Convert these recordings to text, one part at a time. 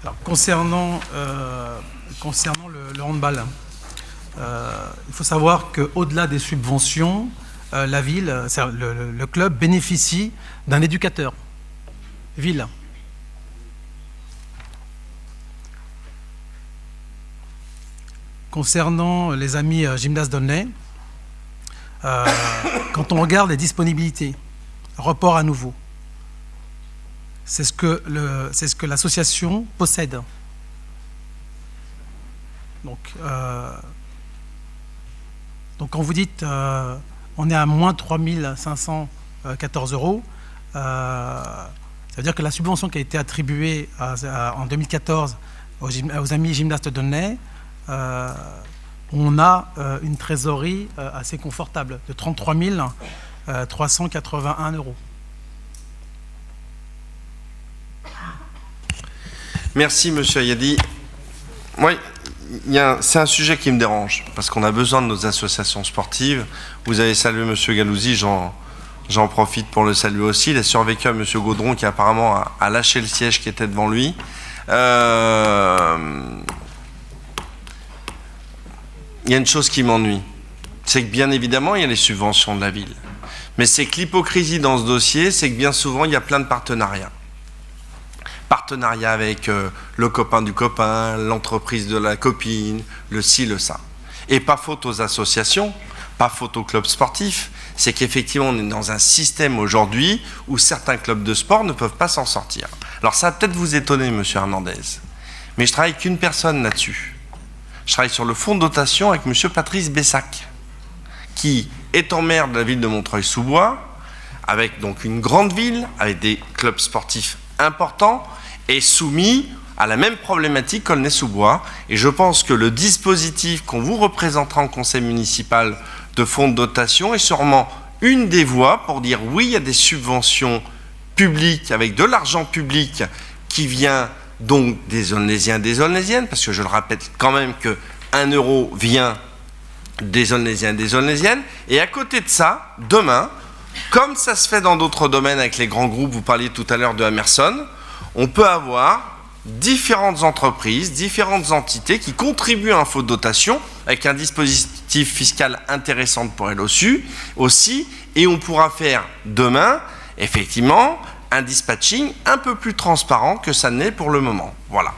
Alors, concernant le handball, il faut savoir qu'au-delà des subventions, la ville, le club bénéficie d'un éducateur ville. Concernant les amis Gymnase d'Aulnay, quand on regarde les disponibilités, report à nouveau, c'est ce que l'association possède. Donc quand vous dites on est à moins 3 514 €, ça veut dire que la subvention qui a été attribuée en 2014 aux amis gymnastes d'Aulnay, on a une trésorerie assez confortable de 33 381 €. Merci, monsieur Ayadi. Oui, c'est un sujet qui me dérange, parce qu'on a besoin de nos associations sportives. Vous avez salué monsieur Galouzi, j'en profite pour le saluer aussi. Il a survécu à monsieur Gaudron, qui apparemment a lâché le siège qui était devant lui. Il y a une chose qui m'ennuie, c'est que bien évidemment, il y a les subventions de la ville. Mais c'est que l'hypocrisie dans ce dossier, c'est que bien souvent, il y a plein de partenariats. Partenariat avec le copain du copain, l'entreprise de la copine, le ci, le ça. Et pas faute aux associations, pas faute aux clubs sportifs, c'est qu'effectivement on est dans un système aujourd'hui où certains clubs de sport ne peuvent pas s'en sortir. Alors ça va peut-être vous étonner, monsieur Hernandez, mais je travaille avec une personne là-dessus. Je travaille sur le fonds de dotation avec monsieur Patrice Bessac, qui, étant maire de la ville de Montreuil-sous-Bois, avec donc une grande ville, avec des clubs sportifs important est soumis à la même problématique qu'Aulnay-sous-Bois. Et je pense que le dispositif qu'on vous représentera en conseil municipal de fonds de dotation est sûrement une des voies pour dire oui, il y a des subventions publiques avec de l'argent public qui vient donc des Aulnaysiens et des Aulnaysiennes, parce que je le répète quand même que 1 € vient des Aulnaysiens et des Aulnaysiennes. Et à côté de ça, demain, comme ça se fait dans d'autres domaines avec les grands groupes, vous parliez tout à l'heure de Emerson, on peut avoir différentes entreprises, différentes entités qui contribuent à un fonds de dotation avec un dispositif fiscal intéressant pour elles aussi, et on pourra faire demain, effectivement, un dispatching un peu plus transparent que ça n'est pour le moment. Voilà.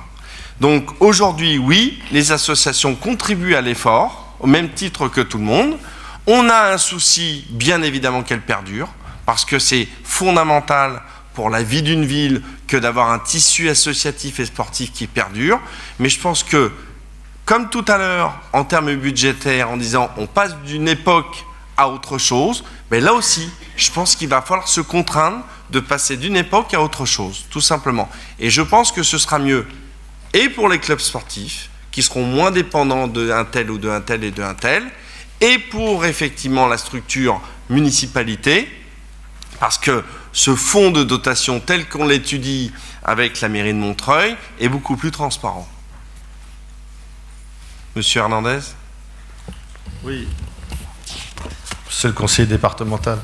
Donc aujourd'hui, oui, les associations contribuent à l'effort, au même titre que tout le monde. On a un souci, bien évidemment, qu'elle perdure, parce que c'est fondamental pour la vie d'une ville que d'avoir un tissu associatif et sportif qui perdure. Mais je pense que, comme tout à l'heure, en termes budgétaires, en disant on passe d'une époque à autre chose, mais là aussi, je pense qu'il va falloir se contraindre de passer d'une époque à autre chose, tout simplement. Et je pense que ce sera mieux, et pour les clubs sportifs, qui seront moins dépendants d'un tel ou d'un tel et d'un tel, et pour effectivement la structure municipalité, parce que ce fonds de dotation tel qu'on l'étudie avec la mairie de Montreuil est beaucoup plus transparent. Monsieur Hernandez ? Oui. C'est le conseiller départemental.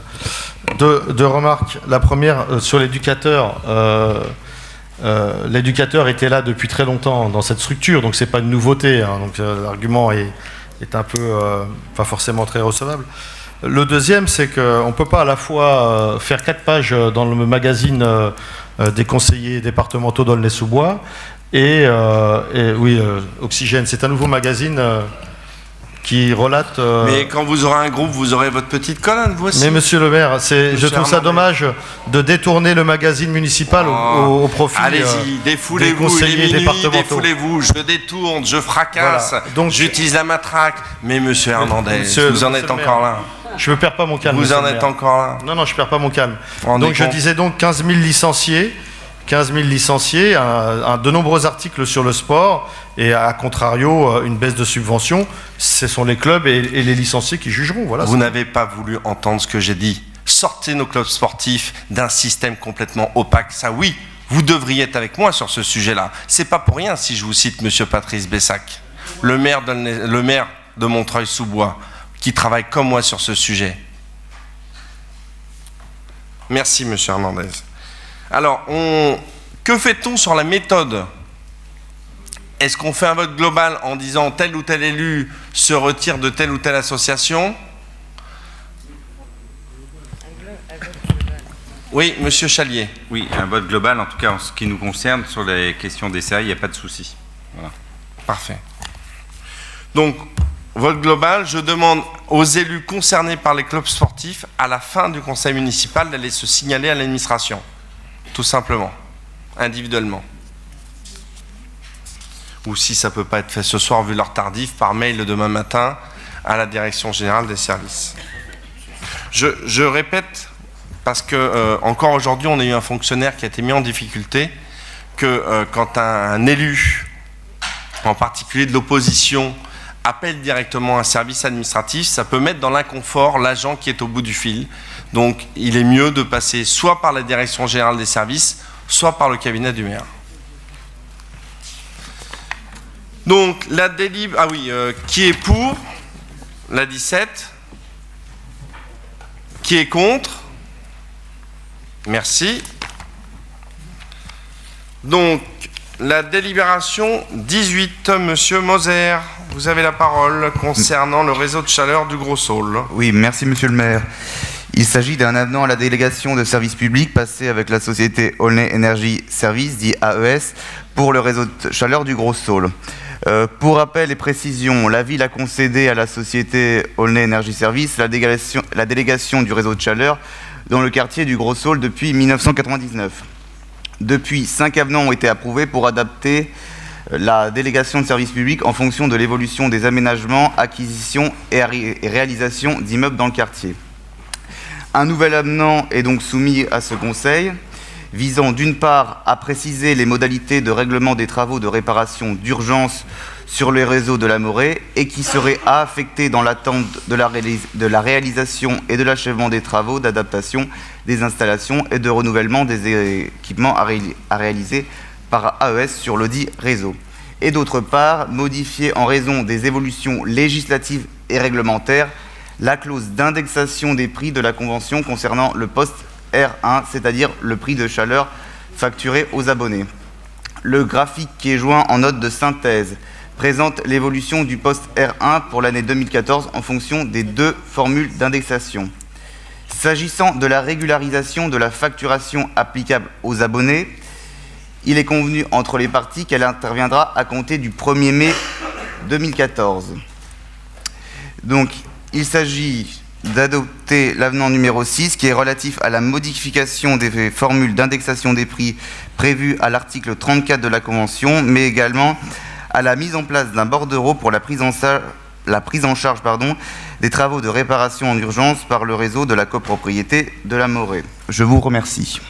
Deux remarques. La première, sur l'éducateur. L'éducateur était là depuis très longtemps dans cette structure, donc c'est pas une nouveauté. Hein, donc l'argument est un peu pas forcément très recevable. Le deuxième, c'est qu'on ne peut pas à la fois faire 4 pages dans le magazine des conseillers départementaux d'Aulnay-sous-Bois et oui, Oxygène, c'est un nouveau magazine qui relate... Mais quand vous aurez un groupe, vous aurez votre petite colonne, vous aussi. Mais monsieur le maire, je trouve ça dommage de détourner le magazine municipal au profit des conseillers départementaux. Défoulez-vous, je détourne, je fracasse, voilà. Donc, j'utilise la matraque. Mais monsieur Hernandez, vous en êtes encore là. Je ne perds pas mon calme. Vous en êtes encore là. Non, je ne perds pas mon calme. Donc je disais donc 15 000 licenciés. 15 000 licenciés, de nombreux articles sur le sport et à contrario une baisse de subventions, ce sont les clubs et les licenciés qui jugeront. Voilà. Vous n'avez pas voulu entendre ce que j'ai dit. Sortez nos clubs sportifs d'un système complètement opaque. Ça oui, vous devriez être avec moi sur ce sujet-là. C'est pas pour rien si je vous cite monsieur Patrice Bessac, le maire de Montreuil-sous-Bois, qui travaille comme moi sur ce sujet. Merci monsieur Hernandez. Alors, Que fait-on sur la méthode? Est-ce qu'on fait un vote global en disant tel ou tel élu se retire de telle ou telle association? Oui, monsieur Chalier. Oui, un vote global, en tout cas en ce qui nous concerne, sur les questions des CA, il n'y a pas de souci. Voilà. Parfait. Donc, vote global, je demande aux élus concernés par les clubs sportifs, à la fin du conseil municipal, d'aller se signaler à l'administration. Tout simplement. Individuellement. Ou si ça ne peut pas être fait ce soir, vu l'heure tardive, par mail le demain matin à la direction générale des services. Je répète, parce que encore aujourd'hui, on a eu un fonctionnaire qui a été mis en difficulté, que quand un élu, en particulier de l'opposition, appelle directement un service administratif, ça peut mettre dans l'inconfort l'agent qui est au bout du fil. Donc, il est mieux de passer soit par la direction générale des services, soit par le cabinet du maire. Donc, la délib... Ah oui, qui est pour la 17? Qui est contre? Merci. Donc, la délibération 18, monsieur Moser, vous avez la parole concernant le réseau de chaleur du Gros Saule. Oui, merci monsieur le maire. Il s'agit d'un avenant à la délégation de services publics passé avec la société Aulnay Énergie Services, dit AES, pour le réseau de chaleur du Gros Saule. Pour rappel et précision, la ville a concédé à la société Aulnay Énergie Services la délégation du réseau de chaleur dans le quartier du Gros Saule depuis 1999. Depuis, 5 avenants ont été approuvés pour adapter la délégation de services publics en fonction de l'évolution des aménagements, acquisitions et réalisations d'immeubles dans le quartier. Un nouvel avenant est donc soumis à ce conseil, visant d'une part à préciser les modalités de règlement des travaux de réparation d'urgence sur les réseaux de la Morée et qui serait affecté dans l'attente de la réalisation et de l'achèvement des travaux d'adaptation des installations et de renouvellement des équipements à réaliser par AES sur ledit réseau. Et d'autre part, modifier en raison des évolutions législatives et réglementaires la clause d'indexation des prix de la convention concernant le poste R1, c'est-à-dire le prix de chaleur facturé aux abonnés. Le graphique qui est joint en note de synthèse présente l'évolution du poste R1 pour l'année 2014 en fonction des 2 formules d'indexation. S'agissant de la régularisation de la facturation applicable aux abonnés, il est convenu entre les parties qu'elle interviendra à compter du 1er mai 2014. Donc, il s'agit d'adopter l'avenant numéro 6 qui est relatif à la modification des formules d'indexation des prix prévues à l'article 34 de la Convention, mais également à la mise en place d'un bordereau pour la prise en charge des travaux de réparation en urgence par le réseau de la copropriété de la Morée. Je vous remercie.